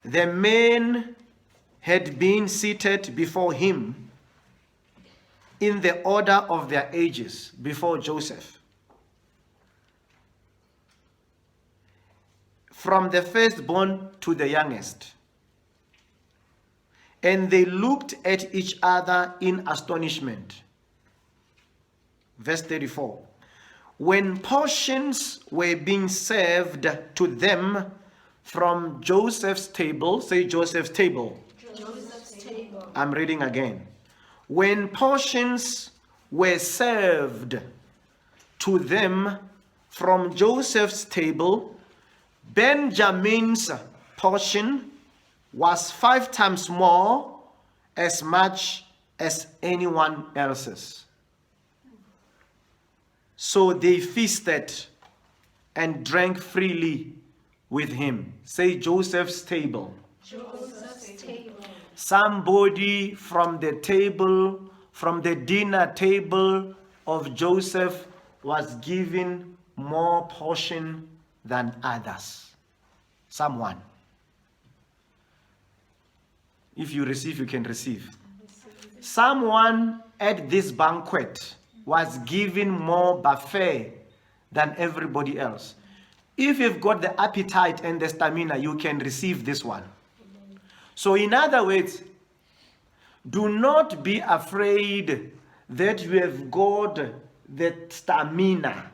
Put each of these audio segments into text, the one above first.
the men had been seated before him in the order of their ages before Joseph, from the firstborn to the youngest. And they looked at each other in astonishment. Verse 34. When portions were being served to them from Joseph's table, say Joseph's table. Joseph's table. I'm reading again. When portions were served to them from Joseph's table, Benjamin's portion was 5 times more, as much as anyone else's. So they feasted and drank freely with him. Say Joseph's table. Joseph's table. Somebody from the table, from the dinner table of Joseph, was given more portion than others. Someone. If you receive, you can receive. Someone at this banquet was given more buffet than everybody else. If you've got the appetite and the stamina, you can receive this one. So in other words, do not be afraid that you have got the stamina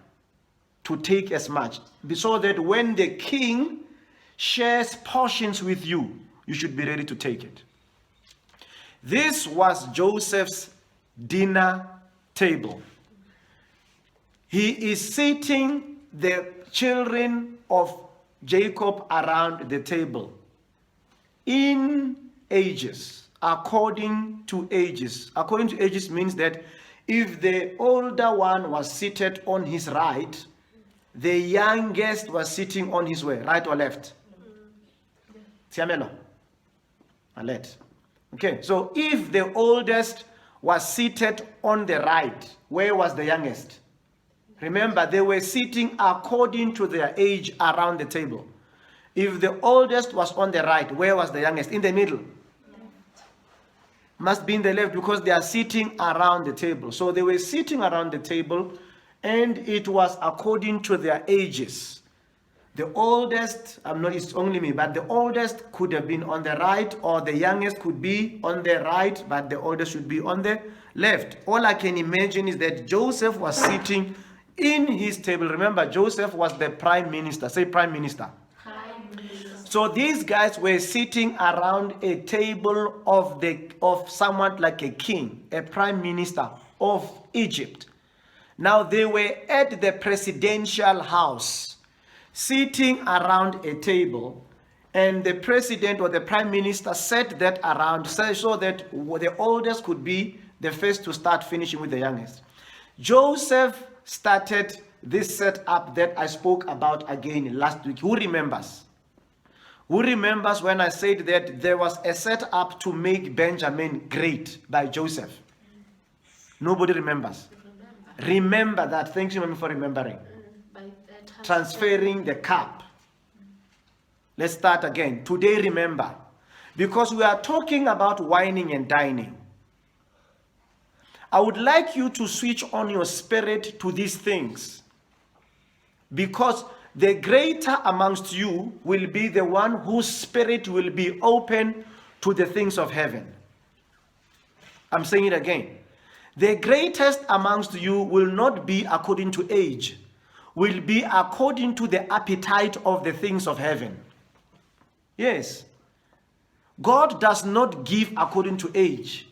to take as much, so that when the king shares portions with you, you should be ready to take it. This was Joseph's dinner table. He is sitting the children of Jacob around the table in ages, according to ages. According to ages means that if the older one was seated on his right, the youngest was sitting on his way, right or left? Siamelo. Alert. Okay, so if the oldest was seated on the right, where was the youngest? Remember, they were sitting according to their age around the table. If the oldest was on the right, where was the youngest? In the middle. Must be in the left, because they are sitting around the table. So they were sitting around the table, and it was according to their ages. The oldest, it's only me, but the oldest could have been on the right, or the youngest could be on the right, but the oldest should be on the left. All I can imagine is that Joseph was sitting in his table. Remember, Joseph was the prime minister. Say prime minister. So these guys were sitting around a table of someone like a king, a prime minister of Egypt. Now they were at the presidential house, sitting around a table, and the president or the prime minister set that around so that the oldest could be the first to start, finishing with the youngest. Joseph started this setup that I spoke about again last week. Who remembers? Who remembers when I said that there was a setup to make Benjamin great by Joseph? Nobody remembers. Remember that. Thank you, Mommy, for remembering. Transferring the cup. Let's start again. Today, remember, because we are talking about wining and dining. I would like you to switch on your spirit to these things, because the greater amongst you will be the one whose spirit will be open to the things of heaven. I'm saying it again. The greatest amongst you will not be according to age, will be according to the appetite of the things of heaven. Yes. God does not give according to age.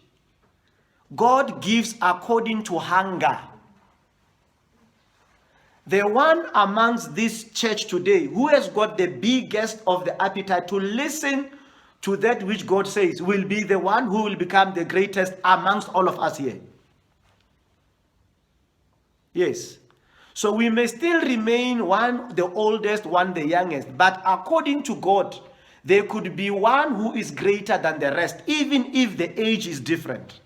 God gives according to hunger. The one amongst this church today who has got the biggest of the appetite to listen to that which God says will be the one who will become the greatest amongst all of us here. Yes. So we may still remain one the oldest, one the youngest, but according to God, there could be one who is greater than the rest, even if the age is different.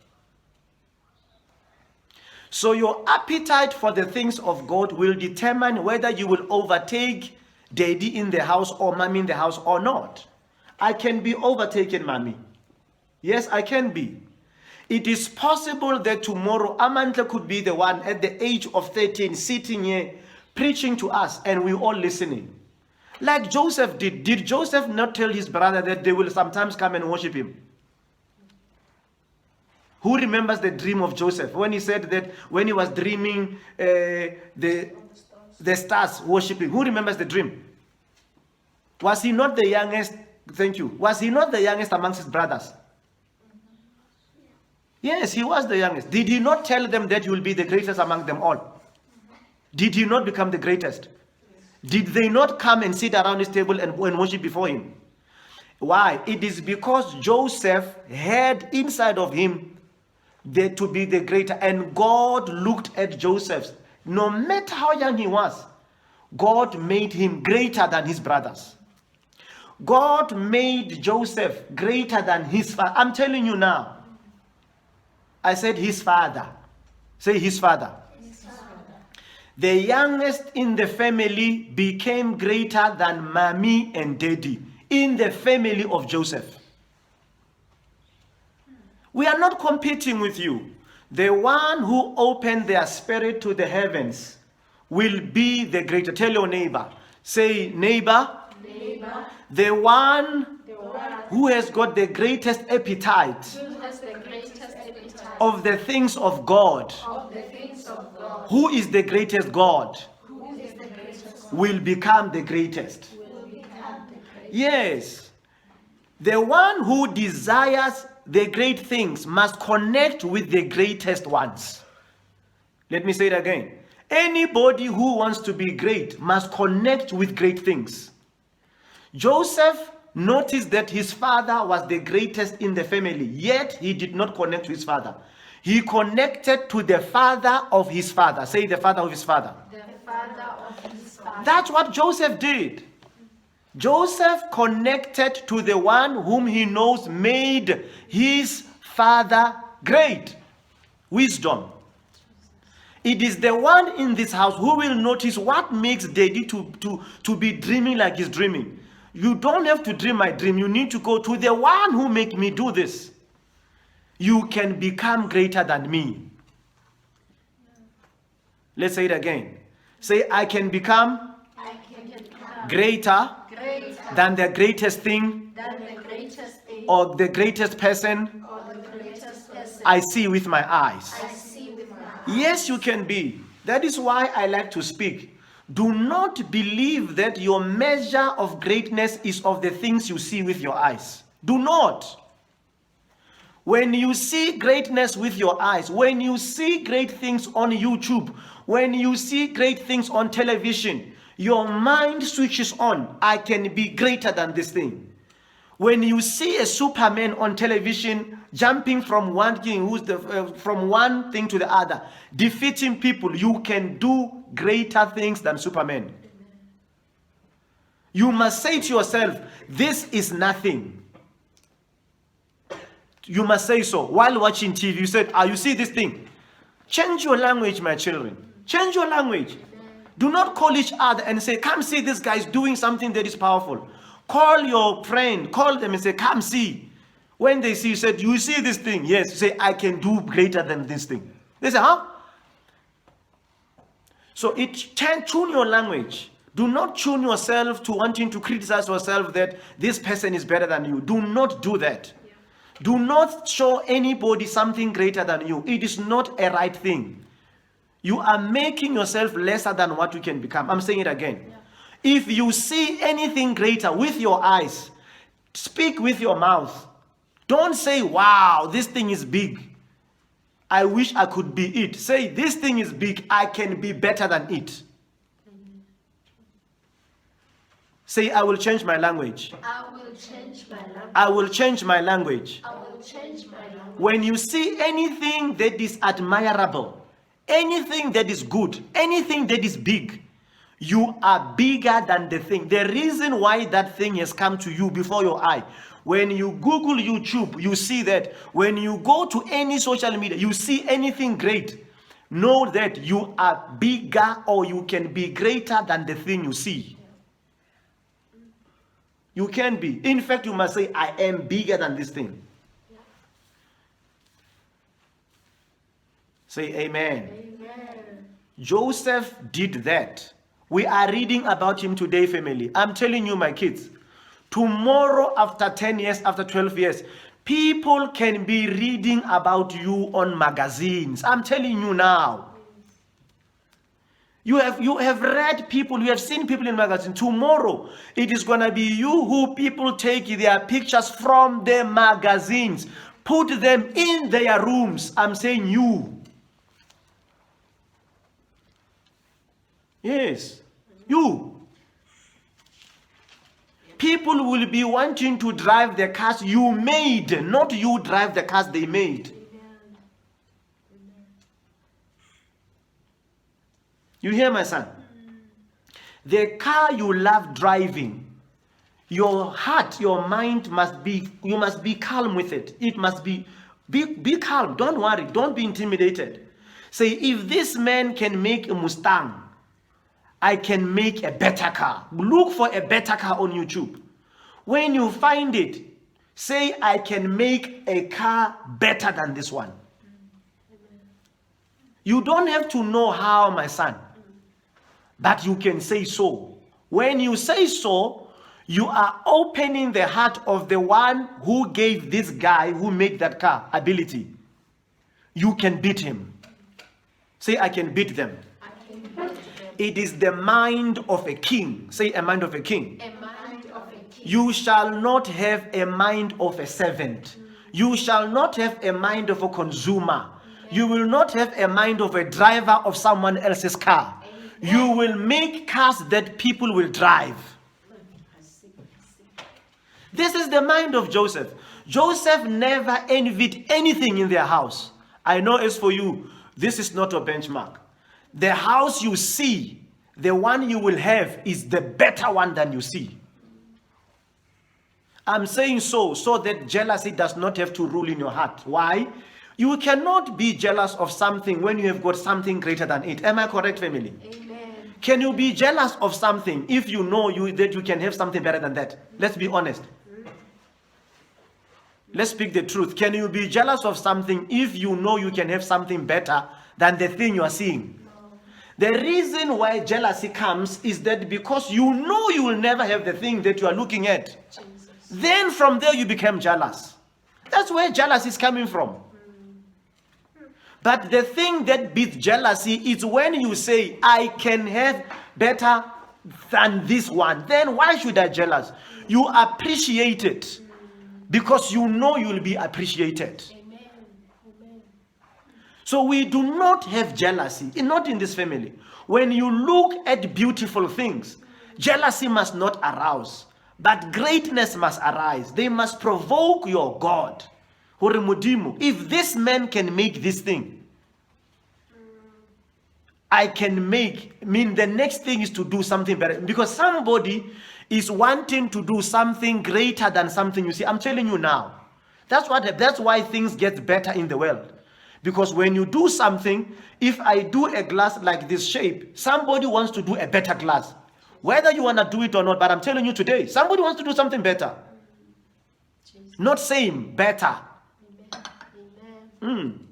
So your appetite for the things of God will determine whether you will overtake daddy in the house or mommy in the house or not. I can be overtaken, mommy. Yes, I can be. It is possible that tomorrow Amandla could be the one at the age of 13 sitting here preaching to us and we all listening. Like Joseph did. Did Joseph not tell his brother that they will sometimes come and worship him? Who remembers the dream of Joseph when he said that when he was dreaming the stars worshiping? Who remembers the dream? Was he not the youngest? Thank you. Was he not the youngest amongst his brothers? Yes, he was the youngest. Did he not tell them that you will be the greatest among them all? Did he not become the greatest? Did they not come and sit around his table and worship before him? Why? It is because Joseph had inside of him to be the greater, and God looked at Joseph. No matter how young he was, God made him greater than his brothers. God made Joseph greater than his father. I'm telling you now. I said his father. Say his father. His father. The youngest in the family became greater than mommy and daddy in the family of Joseph. We are not competing with you. The one who opened their spirit to the heavens will be the greater. Tell your neighbor. Say, neighbor. Neighbor. The one The one who has got the greatest appetite who has the greatest appetite of the things of God. of the things of God. Who is the greatest God? Who is the greatest Will become the greatest. will become the greatest. Yes. The one who desires the great things must connect with the greatest ones. Let me say it again. Anybody who wants to be great must connect with great things. Joseph noticed that his father was the greatest in the family, yet he did not connect to his father. He connected to the father of his father. Say the father of his father. The father of his father. That's what Joseph did. Joseph connected to the one whom he knows made his father great. Wisdom. It is the one in this house who will notice what makes daddy to be dreaming like he's dreaming. You don't have to dream my dream. You need to go to the one who made me do this. You can become greater than me. Let's say it again. Say, I can become I can become greater greater than the greatest thing than the greatest thing or the greatest person or the greatest person I see with my eyes. I see with my eyes. Yes, you can be. That is why I like to speak. Do not believe that your measure of greatness is of the things you see with your eyes. Do not. When you see greatness with your eyes, when you see great things on YouTube, when you see great things on television, your mind switches on. I can be greater than this thing. When you see a Superman on television jumping from one thing, from one thing to the other, defeating people, you can do greater things than Superman. You must say to yourself, this is nothing. You must say so. While watching TV, you said, you see this thing? Change your language, my children. Change your language. Do not call each other and say, come see this guy is doing something that is powerful. Call your friend, call them and say, come see. When they see, you said, you see this thing? Yes. You say, I can do greater than this thing. They say, huh? So tune your language. Do not tune yourself to wanting to criticize yourself that this person is better than you. Do not do that. Do not show anybody something greater than you. It is not a right thing. You are making yourself lesser than what you can become. I'm saying it again. Yeah. If you see anything greater with your eyes, speak with your mouth. Don't say, wow, this thing is big. I wish I could be it. Say, this thing is big. I can be better than it. Say, I will change my language. I will change my language. I will change my language. I will change my language. When you see anything that is admirable, anything that is good, anything that is big, you are bigger than the thing. The reason why that thing has come to you before your eye. When you Google YouTube, you see that. When you go to any social media, you see anything great. Know that you are bigger or you can be greater than the thing you see. You can be. In fact, you must say, I am bigger than this thing. Say amen. Amen. Joseph did that. We are reading about him today, family. I'm telling you, my kids, tomorrow, after 10 years, after 12 years, people can be reading about you on magazines. I'm telling you now. You have read people, you have seen people in magazines. Tomorrow, it is going to be you who people take their pictures from the magazines, put them in their rooms. I'm saying you. Yes, you. People will be wanting to drive the cars you made, not you drive the cars they made. You hear, my son? The car you love driving, your heart, your mind you must be calm with it. It must be calm. Don't worry. Don't be intimidated. Say, if this man can make a Mustang, I can make a better car. Look for a better car on YouTube. When you find it, say, I can make a car better than this one. You don't have to know how, my son, but you can say so. When you say so, you are opening the heart of the one who gave this guy who made that car ability. You can beat him. Say, I can beat them. I can beat them. It is the mind of a king. Say, a mind of a king. A mind of a king. You shall not have a mind of a servant. You shall not have a mind of a consumer. You will not have a mind of a driver of someone else's car. You will make cars that people will drive. This is the mind of Joseph. Joseph never envied anything in their house. I know as for you, this is not a benchmark. The house you see, the one you will have is the better one than you see. I'm saying so that jealousy does not have to rule in your heart. Why? You cannot be jealous of something when you have got something greater than it. Am I correct, family? Amen. Can you be jealous of something if you know that you can have something better than that? Let's be honest. Let's speak the truth. Can you be jealous of something if you know you can have something better than the thing you are seeing? The reason why jealousy comes is that because you know you will never have the thing that you are looking at. Jesus. Then from there you become jealous. That's where jealousy is coming from. But the thing that beats jealousy is when you say, I can have better than this one. Then why should I jealous? You appreciate it because you know you will be appreciated. Amen. Amen. So we do not have jealousy, not in this family. When you look at beautiful things, jealousy must not arouse, but greatness must arise. They must provoke your God. If this man can make this thing, I can mean the next thing is to do something better. Because somebody is wanting to do something greater than something you see. I'm telling you now. That's why things get better in the world. Because when you do something, if I do a glass like this shape, somebody wants to do a better glass. Whether you want to do it or not, but I'm telling you today, somebody wants to do something better. Jesus. Not same, better. Amen.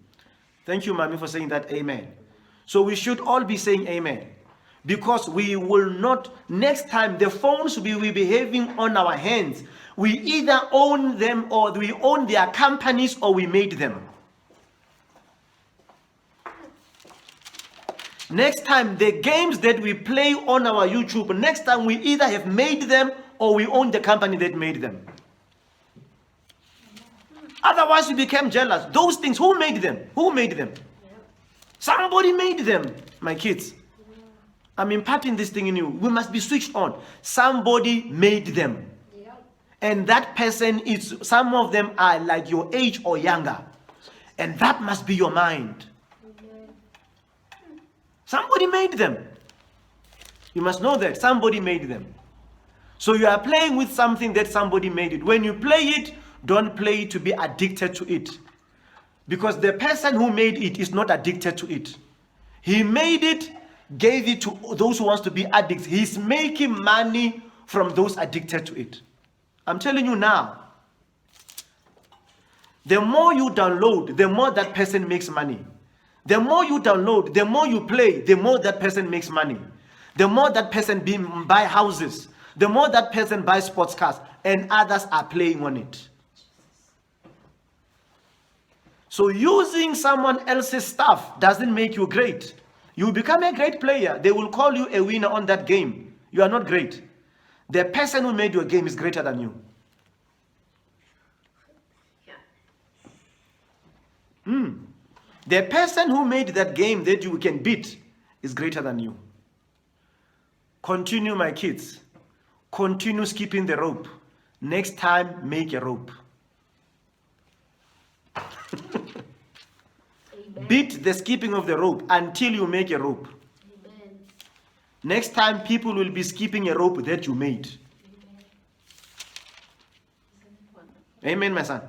Thank you, Mommy, for saying that. Amen. So we should all be saying amen. Because we will not, next time, the phones will be having on our hands. We either own them or we own their companies or we made them. Next time, the games that we play on our YouTube, next time we either have made them or we own the company that made them. Otherwise, we became jealous. Those things, who made them? Who made them? Somebody made them, my kids. I'm imparting this thing in you. We must be switched on. Somebody made them. Yep. And that person is, some of them are like your age or younger. And that must be your mind. Amen. Somebody made them. You must know that. Somebody made them. So you are playing with something that somebody made it. When you play it, don't play it to be addicted to it. Because the person who made it is not addicted to it. He made it, gave it to those who wants to be addicts. He's making money from those addicted to it. I'm telling you now. The more you download, the more that person makes money. The more you download, the more you play, the more that person makes money. The more that person buy houses, the more that person buys sports cars, and others are playing on it. So using someone else's stuff doesn't make you great. You become a great player. They will call you a winner on that game. You are not great. The person who made your game is greater than you. The person who made that game that you can beat is greater than you. Continue, my kids. Continue skipping the rope. Next time, make a rope. Beat the skipping of the rope until you make a rope. Amen. Next time, people will be skipping a rope that you made. Amen, my son.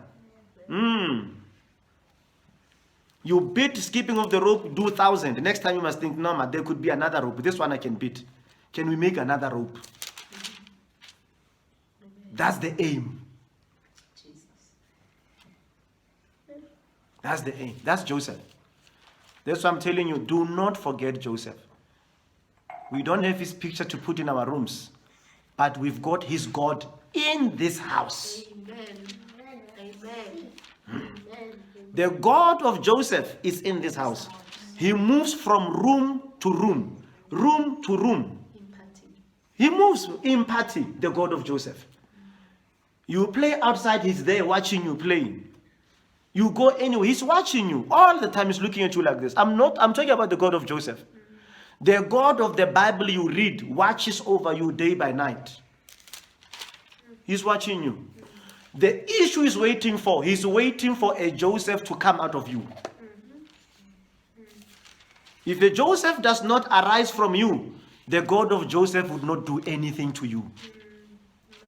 You beat skipping of the rope, do 1,000. Next time you must think, no, man, there could be another rope. This one I can beat. Can we make another rope? That's the aim. Jesus. That's the aim. That's Joseph. That's why I'm telling you, do not forget Joseph. We don't have his picture to put in our rooms, but we've got his God in this house. Amen. Amen. Amen. The God of Joseph is in this house. He moves from room to room, room to room. Imparting. He moves in party, the God of Joseph. You play outside, he's there watching you playing. You go anywhere, he's watching you. All the time he's looking at you like this. I'm talking about the God of Joseph. The God of the Bible you read watches over you day by night. He's watching you. The issue is waiting for, he's waiting for a Joseph to come out of you. If a Joseph does not arise from you, the God of Joseph would not do anything to you.